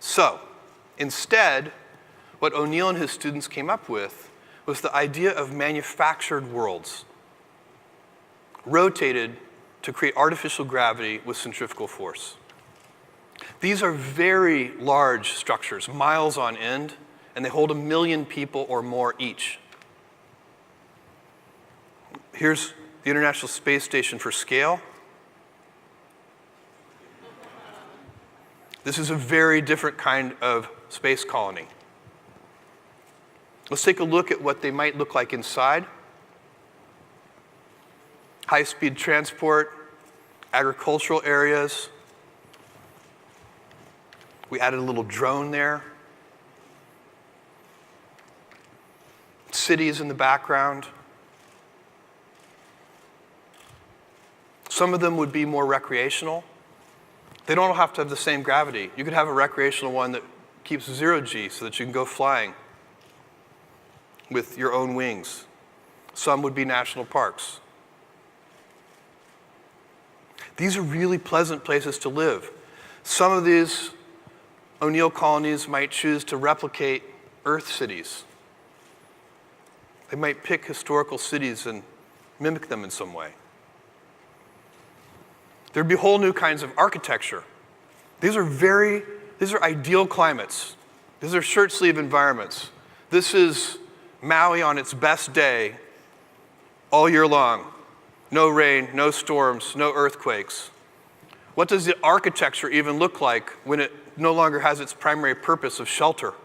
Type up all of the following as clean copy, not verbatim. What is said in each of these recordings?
So, instead, what O'Neill and his students came up with was the idea of manufactured worlds, rotated to create artificial gravity with centrifugal force. These are very large structures, miles on end, and they hold 1 million people or more each. Here's the International Space Station for scale. This is a very different kind of space colony. Let's take a look at what they might look like inside. High-speed transport, agricultural areas. We added a little drone there. Cities in the background. Some of them would be more recreational. They don't have to have the same gravity. You could have a recreational one that keeps 0G so that you can go flying with your own wings. Some would be national parks. These are really pleasant places to live. Some of these O'Neill colonies might choose to replicate Earth cities. They might pick historical cities and mimic them in some way. There'd be whole new kinds of architecture. These are ideal climates. These are shirt sleeve environments. This is Maui on its best day all year long. No rain, no storms, no earthquakes. What does the architecture even look like when it no longer has its primary purpose of shelter?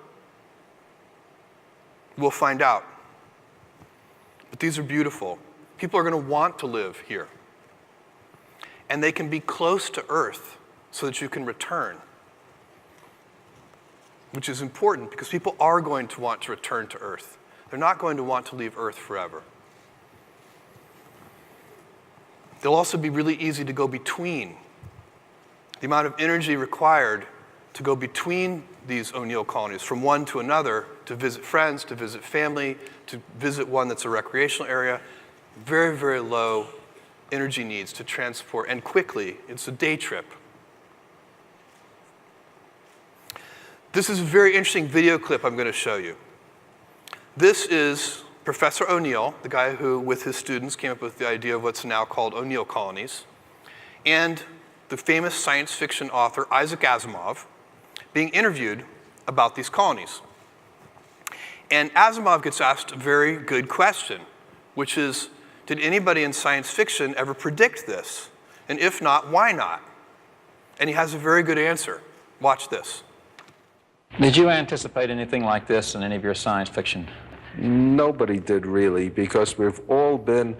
We'll find out. But these are beautiful. People are going to want to live here. And they can be close to Earth so that you can return, which is important because people are going to want to return to Earth. They're not going to want to leave Earth forever. They'll also be really easy to go between. The amount of energy required to go between these O'Neill colonies, from one to another, to visit friends, to visit family, to visit one that's a recreational area, very, very low energy needs to transport, and quickly. It's a day trip. This is a very interesting video clip I'm going to show you. This is Professor O'Neill, the guy who, with his students, came up with the idea of what's now called O'Neill colonies, and the famous science fiction author Isaac Asimov being interviewed about these colonies. And Asimov gets asked a very good question, which is, did anybody in science fiction ever predict this? And if not, why not? And he has a very good answer. Watch this. Did you anticipate anything like this in any of your science fiction? Nobody did really, because we've all been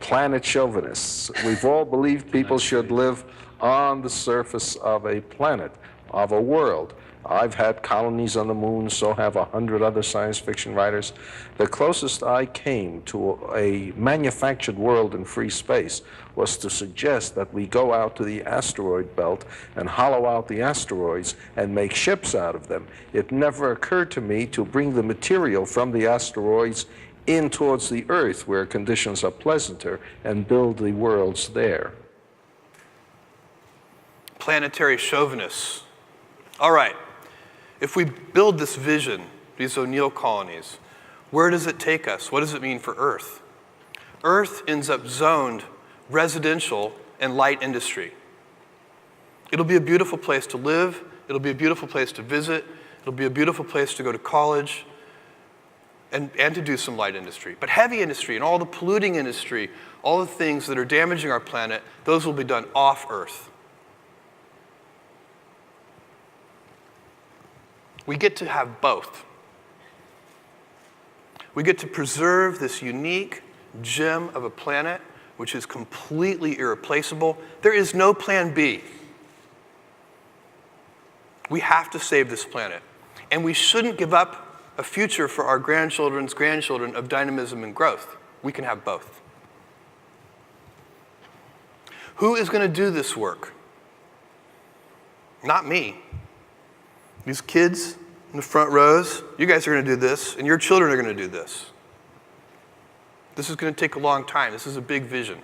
planet chauvinists. We've all believed people should live on the surface of a planet, of a world. I've had colonies on the moon, so have 100 other science fiction writers. The closest I came to a manufactured world in free space was to suggest that we go out to the asteroid belt and hollow out the asteroids and make ships out of them. It never occurred to me to bring the material from the asteroids in towards the Earth, where conditions are pleasanter, and build the worlds there. Planetary chauvinists. All right. If we build this vision, these O'Neill colonies, where does it take us? What does it mean for Earth? Earth ends up zoned residential and light industry. It'll be a beautiful place to live. It'll be a beautiful place to visit. It'll be a beautiful place to go to college and to do some light industry. But heavy industry and all the polluting industry, all the things that are damaging our planet, those will be done off Earth. We get to have both. We get to preserve this unique gem of a planet which is completely irreplaceable. There is no plan B. We have to save this planet. And we shouldn't give up a future for our grandchildren's grandchildren of dynamism and growth. We can have both. Who is going to do this work? Not me. These kids in the front rows, you guys are going to do this, and your children are going to do this. This is going to take a long time. This is a big vision.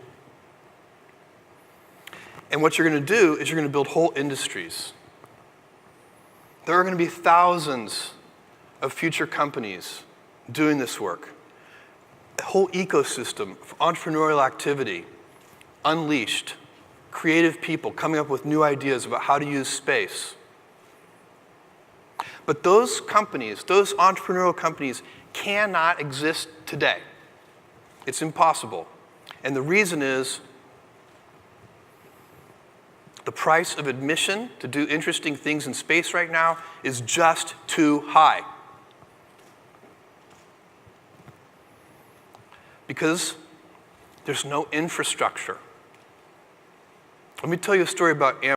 And what you're going to do is you're going to build whole industries. There are going to be thousands of future companies doing this work. A whole ecosystem of entrepreneurial activity unleashed, creative people coming up with new ideas about how to use space. But those companies, those entrepreneurial companies, cannot exist today. It's impossible. And the reason is the price of admission to do interesting things in space right now is just too high. Because there's no infrastructure. Let me tell you a story about